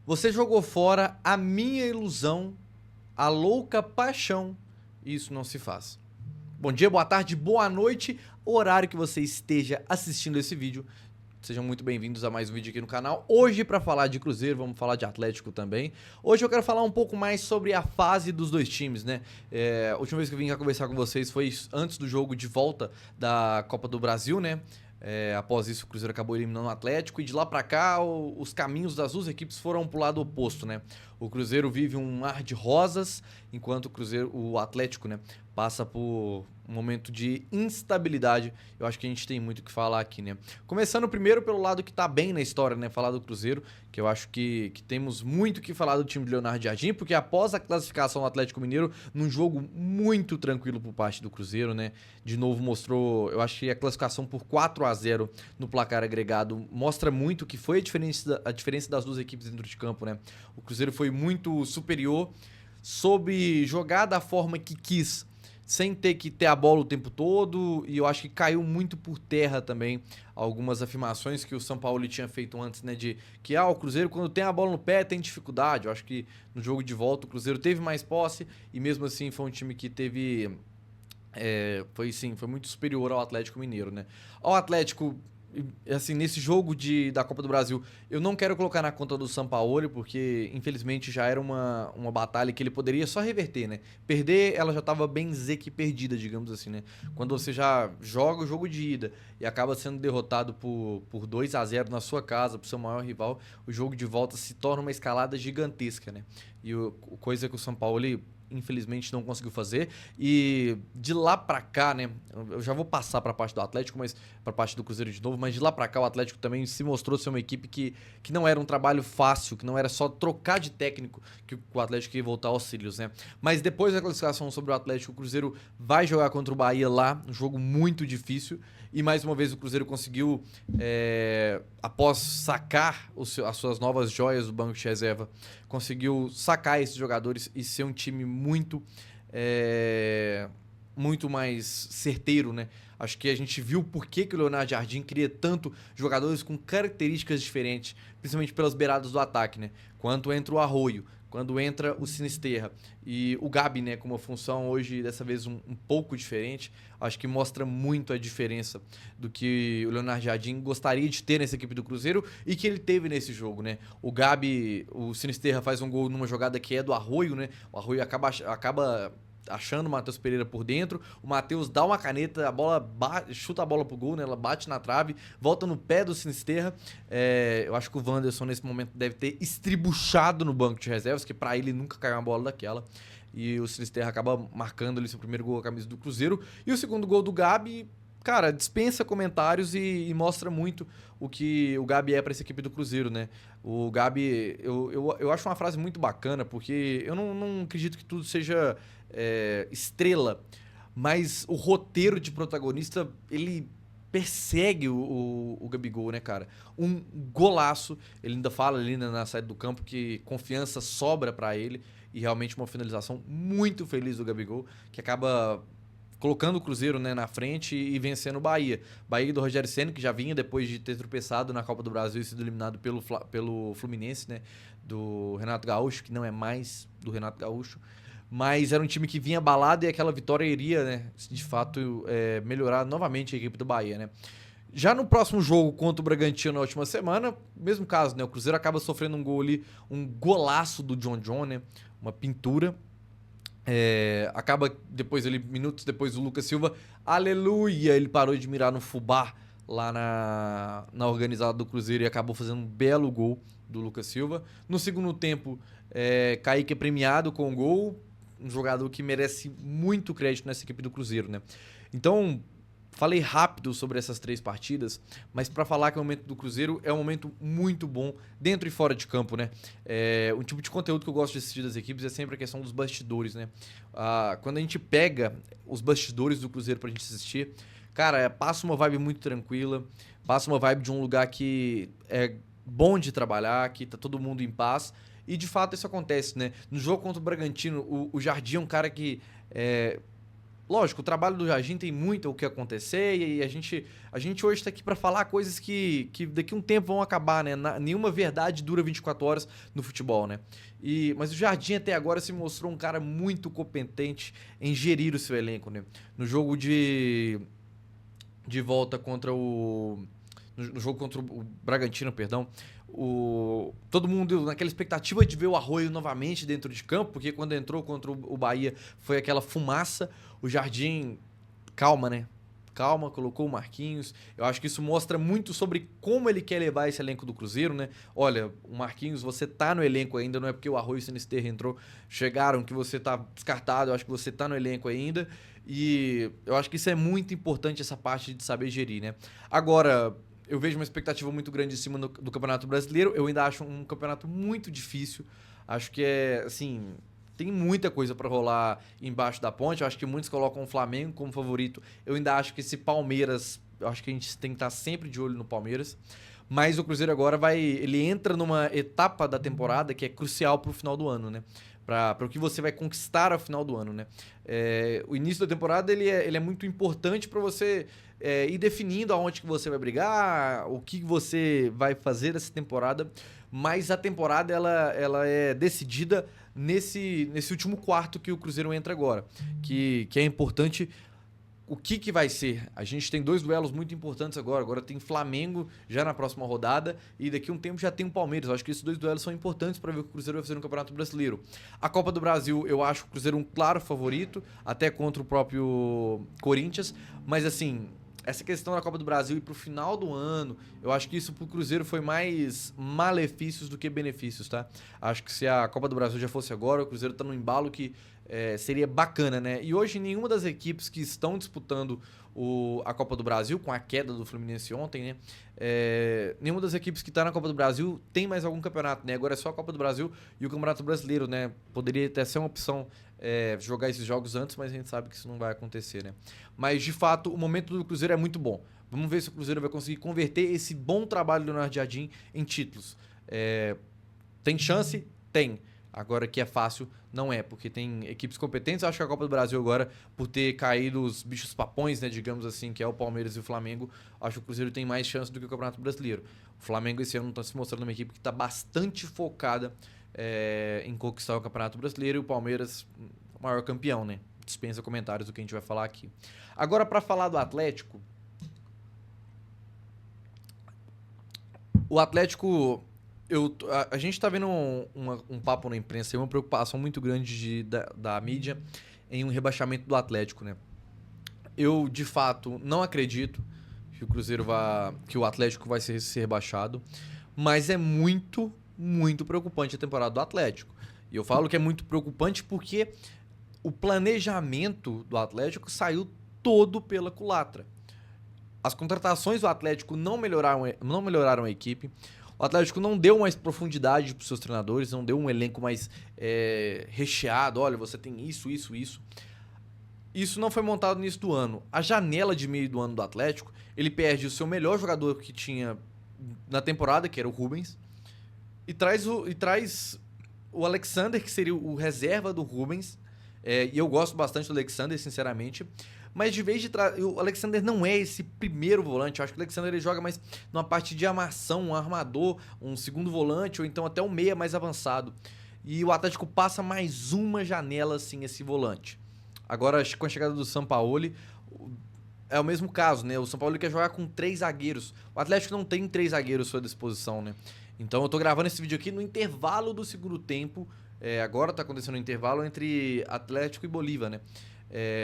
Você jogou fora a minha ilusão, a louca paixão. Isso não se faz. Bom dia, boa tarde, boa noite, horário que você esteja assistindo esse vídeo. Sejam muito bem-vindos a mais um vídeo aqui no canal. Hoje, para falar de Cruzeiro, vamos falar de Atlético também. Hoje eu quero falar um pouco mais sobre a fase dos dois times, né? A última vez que eu vim cá conversar com vocês foi antes do jogo de volta da Copa do Brasil, né? Após isso, o Cruzeiro acabou eliminando o Atlético e de lá pra cá os caminhos das duas equipes foram pro lado oposto, né? O Cruzeiro vive um mar de rosas, enquanto o Atlético, né, passa por um momento de instabilidade. Eu acho que a gente tem muito o que falar aqui, né? Começando primeiro pelo lado que tá bem na história, né? Falar do Cruzeiro, que eu acho que temos muito o que falar do time de Leonardo Jardim, porque após a classificação do Atlético Mineiro, num jogo muito tranquilo por parte do Cruzeiro, né? De novo mostrou, eu acho que a classificação por 4-0 no placar agregado mostra muito que foi a diferença das duas equipes dentro de campo, né? O Cruzeiro foi muito superior, soube jogar da forma que quis, sem ter que ter a bola o tempo todo, e eu acho que caiu muito por terra também algumas afirmações que o São Paulo tinha feito antes, né, de que o Cruzeiro quando tem a bola no pé tem dificuldade. Eu acho que no jogo de volta o Cruzeiro teve mais posse e mesmo assim foi um time que teve foi muito superior ao Atlético Mineiro, né? Ao Atlético, assim, nesse jogo da Copa do Brasil, eu não quero colocar na conta do Sampaoli, porque infelizmente já era uma batalha que ele poderia só reverter, né? Perder, ela já estava bem dizer que perdida, digamos assim, né? Quando você já joga o jogo de ida e acaba sendo derrotado por 2-0 na sua casa, pro seu maior rival, o jogo de volta se torna uma escalada gigantesca, né? E coisa que o Sampaoli infelizmente não conseguiu fazer. E de lá pra cá, né, eu já vou passar pra parte do Atlético, mas pra parte do Cruzeiro de novo, mas de lá pra cá o Atlético também se mostrou ser uma equipe que não era um trabalho fácil, que não era só trocar de técnico que o Atlético ia voltar aos cílios, né? Mas depois da classificação sobre o Atlético, o Cruzeiro vai jogar contra o Bahia lá, um jogo muito difícil, e mais uma vez o Cruzeiro conseguiu, após sacar as suas novas joias do banco de reserva, conseguiu sacar esses jogadores e ser um time muito mais certeiro, né? Acho que a gente viu por que o Leonardo Jardim queria tanto jogadores com características diferentes, principalmente pelas beiradas do ataque, né? Quando entra o Arroio, quando entra o Sinisterra e o Gabi, né, com uma função hoje, dessa vez, um pouco diferente, acho que mostra muito a diferença do que o Leonardo Jardim gostaria de ter nessa equipe do Cruzeiro e que ele teve nesse jogo, né? O Gabi, o Sinisterra faz um gol numa jogada que é do Arroio, né? O Arroio acaba achando o Matheus Pereira por dentro, o Matheus dá uma caneta, a bola chuta a bola pro gol, né? Ela bate na trave, volta no pé do Sinisterra. Eu acho que o Wanderson nesse momento deve ter estribuchado no banco de reservas, que pra ele nunca caiu uma bola daquela. E o Sinisterra acaba marcando ali seu primeiro gol com a camisa do Cruzeiro. E o segundo gol do Gabi, cara, dispensa comentários e mostra muito o que o Gabi é pra essa equipe do Cruzeiro, né? O Gabi, eu acho uma frase muito bacana, porque eu não acredito que tudo seja estrela, mas o roteiro de protagonista, ele persegue o Gabigol, né, cara? Um golaço, ele ainda fala ali na saída do campo que confiança sobra pra ele, e realmente uma finalização muito feliz do Gabigol, que acaba colocando o Cruzeiro, né, na frente e vencendo o Bahia. Bahia do Rogério Ceni, que já vinha depois de ter tropeçado na Copa do Brasil e sido eliminado pelo Fluminense, né, do Renato Gaúcho, que não é mais do Renato Gaúcho. Mas era um time que vinha abalado e aquela vitória iria, né, de fato, melhorar novamente a equipe do Bahia, né. Já no próximo jogo contra o Bragantino na última semana, mesmo caso, né, o Cruzeiro acaba sofrendo um gol ali, um golaço do John, né, uma pintura. Acaba depois ali, minutos depois, o Lucas Silva, aleluia, ele parou de mirar no fubá lá na organizada do Cruzeiro e acabou fazendo um belo gol do Lucas Silva. No segundo tempo, Kaique é premiado com o gol, um jogador que merece muito crédito nessa equipe do Cruzeiro, né? Então, falei rápido sobre essas três partidas, mas para falar que o momento do Cruzeiro é um momento muito bom dentro e fora de campo, né? Um tipo de conteúdo que eu gosto de assistir das equipes é sempre a questão dos bastidores, né? Quando a gente pega os bastidores do Cruzeiro pra gente assistir, cara, passa uma vibe muito tranquila, passa uma vibe de um lugar que é bom de trabalhar, que tá todo mundo em paz. E de fato isso acontece, né? No jogo contra o Bragantino, o Jardim é um cara que lógico, o trabalho do Jardim tem muito o que acontecer e a gente hoje está aqui para falar coisas que daqui a um tempo vão acabar, né? Nenhuma verdade dura 24 horas no futebol, né? Mas o Jardim até agora se mostrou um cara muito competente em gerir o seu elenco, né? No jogo de volta contra o no jogo contra o Bragantino, perdão, todo mundo naquela expectativa de ver o Arroio novamente dentro de campo, porque quando entrou contra o Bahia foi aquela fumaça. O Jardim, calma, né? Calma, colocou o Marquinhos. Eu acho que isso mostra muito sobre como ele quer levar esse elenco do Cruzeiro, né? Olha, o Marquinhos, você tá no elenco ainda, não é porque o Arroio e o Sinisterra chegaram que você tá descartado, eu acho que você tá no elenco ainda. E eu acho que isso é muito importante, essa parte de saber gerir, né? Agora, eu vejo uma expectativa muito grande em cima do Campeonato Brasileiro. Eu ainda acho um campeonato muito difícil. Acho que assim, tem muita coisa para rolar embaixo da ponte. Eu acho que muitos colocam o Flamengo como favorito. Eu ainda acho que esse Palmeiras, eu acho que a gente tem que estar sempre de olho no Palmeiras. Mas o Cruzeiro agora ele entra numa etapa da temporada que é crucial para o final do ano, né? Para o que você vai conquistar ao final do ano, né? O início da temporada ele é muito importante para você ir definindo aonde que você vai brigar, o que você vai fazer nessa temporada, mas a temporada ela é decidida nesse último quarto que o Cruzeiro entra agora, que é importante. O que vai ser? A gente tem 2 duelos muito importantes agora. Agora tem Flamengo já na próxima rodada e daqui a um tempo já tem o Palmeiras. Eu acho que esses 2 duelos são importantes para ver o que o Cruzeiro vai fazer no Campeonato Brasileiro. A Copa do Brasil, eu acho o Cruzeiro um claro favorito, até contra o próprio Corinthians. Mas assim, essa questão da Copa do Brasil e pro final do ano, eu acho que isso pro Cruzeiro foi mais malefícios do que benefícios, tá? Acho que se a Copa do Brasil já fosse agora, o Cruzeiro tá no embalo que seria bacana, né? E hoje nenhuma das equipes que estão disputando a Copa do Brasil, com a queda do Fluminense ontem, né? Nenhuma das equipes que está na Copa do Brasil tem mais algum campeonato, né? Agora é só a Copa do Brasil e o Campeonato Brasileiro, né? Poderia até ser uma opção jogar esses jogos antes, mas a gente sabe que isso não vai acontecer, né? Mas, de fato, o momento do Cruzeiro é muito bom. Vamos ver se o Cruzeiro vai conseguir converter esse bom trabalho do Leonardo Jardim em títulos. Tem chance? Tem. Agora que é fácil, não é, porque tem equipes competentes. Eu acho que a Copa do Brasil agora, por ter caído os bichos papões, né, digamos assim, que é o Palmeiras e o Flamengo, acho que o Cruzeiro tem mais chance do que o Campeonato Brasileiro. O Flamengo esse ano está se mostrando uma equipe que está bastante focada em conquistar o Campeonato Brasileiro, e o Palmeiras, o maior campeão, né? Dispensa comentários do que a gente vai falar aqui. Agora, para falar do Atlético, o Atlético... A gente tá vendo um papo na imprensa e uma preocupação muito grande da mídia em um rebaixamento do Atlético, né? Eu, de fato, não acredito que que o Atlético vai ser rebaixado, mas é muito, muito preocupante a temporada do Atlético. E eu falo que é muito preocupante porque o planejamento do Atlético saiu todo pela culatra. As contratações do Atlético não melhoraram a equipe. O Atlético não deu mais profundidade para os seus treinadores, não deu um elenco mais recheado. Olha, você tem isso, isso, isso. Isso não foi montado no início do ano. A janela de meio do ano do Atlético, ele perde o seu melhor jogador que tinha na temporada, que era o Rubens, e traz o Alexander, que seria o reserva do Rubens. E eu gosto bastante do Alexander, sinceramente. Mas de vez de o Alexander não é esse primeiro volante. Eu acho que o Alexander ele joga mais numa parte de armação, um armador, um segundo volante, ou então até um meia mais avançado. E o Atlético passa mais uma janela assim, esse volante. Agora, com a chegada do Sampaoli, é o mesmo caso, né? O Sampaoli quer jogar com 3 zagueiros. O Atlético não tem 3 zagueiros à sua disposição, né? Então eu tô gravando esse vídeo aqui no intervalo do segundo tempo. Agora tá acontecendo um intervalo entre Atlético e Bolívar, né?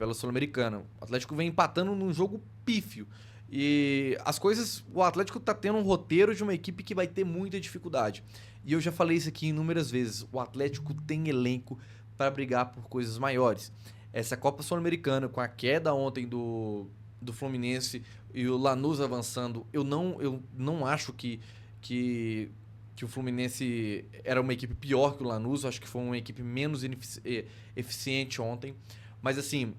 Pela Sul-Americana. O Atlético vem empatando num jogo pífio. E o Atlético tá tendo um roteiro de uma equipe que vai ter muita dificuldade. E eu já falei isso aqui inúmeras vezes. O Atlético tem elenco para brigar por coisas maiores. Essa Copa Sul-Americana, com a queda ontem do Fluminense e o Lanús avançando, eu não acho que o Fluminense era uma equipe pior que o Lanús. Eu acho que foi uma equipe menos eficiente ontem. Mas assim,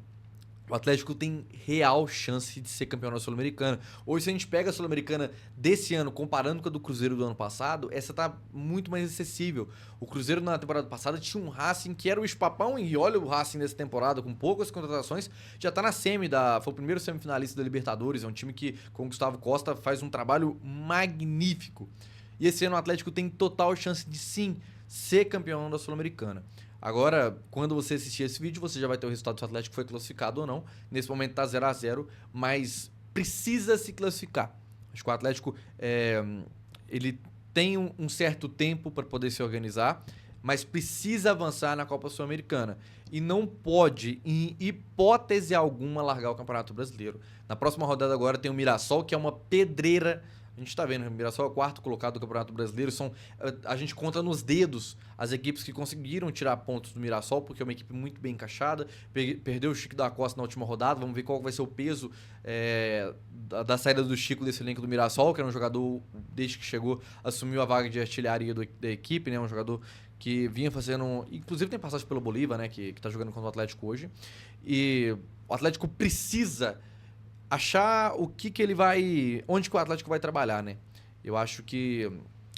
O Atlético tem real chance de ser campeão da Sul-Americana. Hoje, se a gente pega a Sul-Americana desse ano, comparando com a do Cruzeiro do ano passado, essa tá muito mais acessível. O Cruzeiro na temporada passada tinha um Racing que era o espapão, e olha o Racing dessa temporada, com poucas contratações, já tá na semi foi o primeiro semifinalista da Libertadores, é um time que, com o Gustavo Costa, faz um trabalho magnífico. E esse ano o Atlético tem total chance de sim ser campeão da Sul-Americana. Agora, quando você assistir esse vídeo, você já vai ter o resultado se o Atlético foi classificado ou não. Nesse momento tá 0-0, mas precisa se classificar. Acho que o Atlético ele tem um certo tempo para poder se organizar, mas precisa avançar na Copa Sul-Americana. E não pode, em hipótese alguma, largar o Campeonato Brasileiro. Na próxima rodada agora tem o Mirassol, que é uma pedreira. A gente tá vendo, o Mirassol é o quarto colocado do Campeonato Brasileiro. A gente conta nos dedos as equipes que conseguiram tirar pontos do Mirassol, porque é uma equipe muito bem encaixada. Perdeu o Chico da Costa na última rodada. Vamos ver qual vai ser o peso da saída do Chico desse elenco do Mirassol, que era um jogador, desde que chegou, assumiu a vaga de artilharia da equipe, né? Um jogador que vinha fazendo... Inclusive tem passagem pelo Bolívar, né? Que tá jogando contra o Atlético hoje. E o Atlético precisa achar o que ele vai... Onde que o Atlético vai trabalhar, né? Eu acho que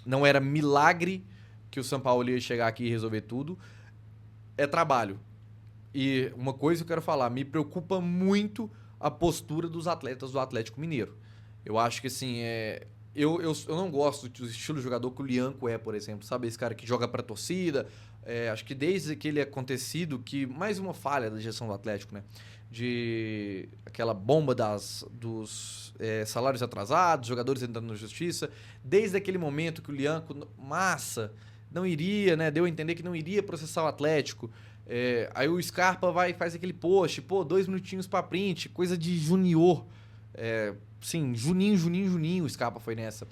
não era milagre que o São Paulo ia chegar aqui e resolver tudo. É trabalho. E uma coisa que eu quero falar, me preocupa muito a postura dos atletas do Atlético Mineiro. Eu acho que, assim, eu não gosto do estilo de jogador que o Lianco é, por exemplo. Sabe, esse cara que joga pra torcida. Acho que desde aquele acontecido, que mais uma falha da gestão do Atlético, né? De aquela bomba dos salários atrasados, jogadores entrando na justiça. Desde aquele momento que o Lianco, não iria, né? Deu a entender que não iria processar o Atlético. Aí o Scarpa vai e faz aquele post, 2 minutinhos pra print, coisa de junior. Sim, Juninho, o Scarpa foi nessa.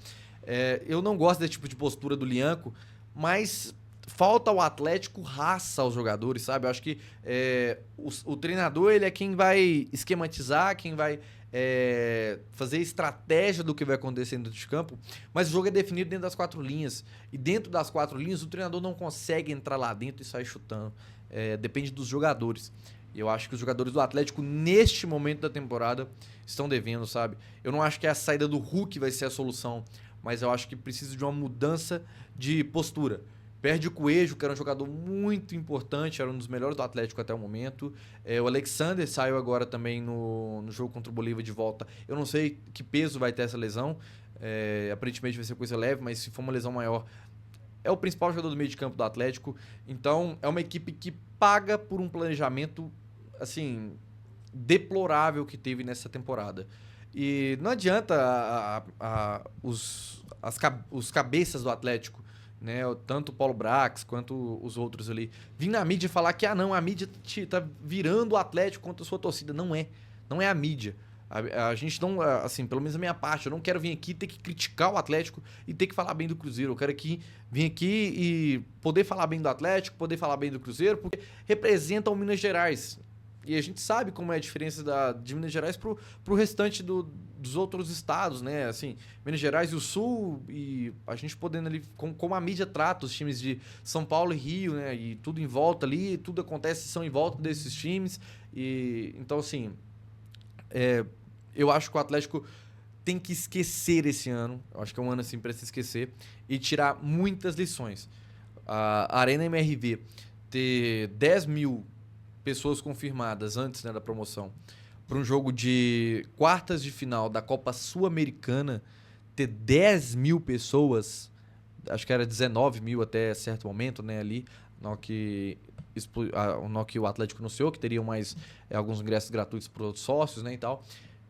Eu não gosto desse tipo de postura do Lianco, mas falta ao Atlético raça aos jogadores, sabe? Eu acho que o treinador ele é quem vai esquematizar, quem vai fazer estratégia do que vai acontecer dentro de campo, mas o jogo é definido dentro das 4 linhas. E dentro das 4 linhas, o treinador não consegue entrar lá dentro e sair chutando. Depende dos jogadores. E eu acho que os jogadores do Atlético, neste momento da temporada, estão devendo, sabe? Eu não acho que a saída do Hulk vai ser a solução, mas eu acho que precisa de uma mudança de postura. Perde o Coelho, que era um jogador muito importante, era um dos melhores do Atlético até o momento. O Alexander saiu agora também no jogo contra o Bolívar de volta. Eu não sei que peso vai ter essa lesão. Aparentemente vai ser coisa leve, mas se for uma lesão maior, é o principal jogador do meio de campo do Atlético. Então, é uma equipe que paga por um planejamento, assim, deplorável que teve nessa temporada. E não adianta os cabeças do Atlético, né? Tanto o Paulo Brax quanto os outros ali, vir na mídia e falar que a mídia tá virando o Atlético contra a sua torcida. Não é. Não é a mídia. A gente não, assim, pelo menos a minha parte, eu não quero vir aqui ter que criticar o Atlético e ter que falar bem do Cruzeiro. Eu quero vir aqui e poder falar bem do Atlético, poder falar bem do Cruzeiro, porque representam o Minas Gerais. E a gente sabe como é a diferença de Minas Gerais pro restante dos outros estados, né? Assim, Minas Gerais e o Sul, e a gente podendo ali, como a mídia trata os times de São Paulo e Rio, né? E tudo em volta ali, tudo acontece, são em volta desses times. E então, assim, eu acho que o Atlético tem que esquecer esse ano. Eu acho que é um ano assim para se esquecer e tirar muitas lições. A Arena MRV ter 10 mil pessoas confirmadas antes, né, da promoção para um jogo de quartas de final da Copa Sul-Americana, ter 10 mil pessoas, acho que era 19 mil até certo momento, né, ali, no que o Atlético anunciou que teriam mais alguns ingressos gratuitos para os sócios, né, e tal.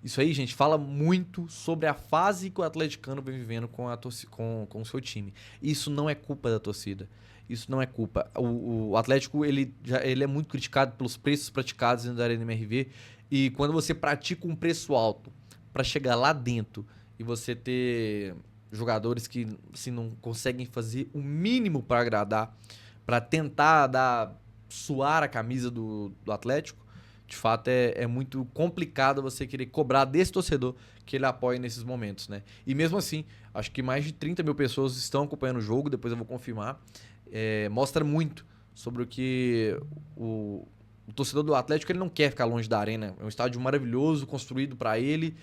Isso aí, gente, fala muito sobre a fase que o atleticano vem vivendo com o seu time. Isso não é culpa da torcida. Isso não é culpa. O Atlético, ele é muito criticado pelos preços praticados dentro da Arena MRV. E quando você pratica um preço alto para chegar lá dentro e você ter jogadores que assim, não conseguem fazer o mínimo para agradar, para tentar suar a camisa do Atlético, de fato é muito complicado você querer cobrar desse torcedor que ele apoia nesses momentos, né? E mesmo assim, acho que mais de 30 mil pessoas estão acompanhando o jogo, depois eu vou confirmar. Mostra muito sobre o que O torcedor do Atlético ele não quer ficar longe da Arena. É um estádio maravilhoso, construído para ele,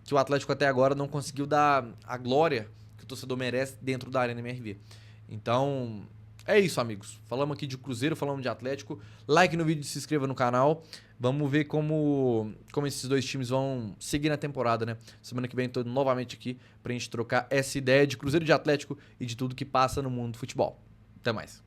que o Atlético até agora não conseguiu dar a glória que o torcedor merece dentro da Arena MRV. Então, é isso, amigos. Falamos aqui de Cruzeiro, falamos de Atlético. Like no vídeo e se inscreva no canal. Vamos ver como esses dois times vão seguir na temporada, né? Semana que vem estou novamente aqui pra gente trocar essa ideia de Cruzeiro e de Atlético e de tudo que passa no mundo do futebol. Até mais.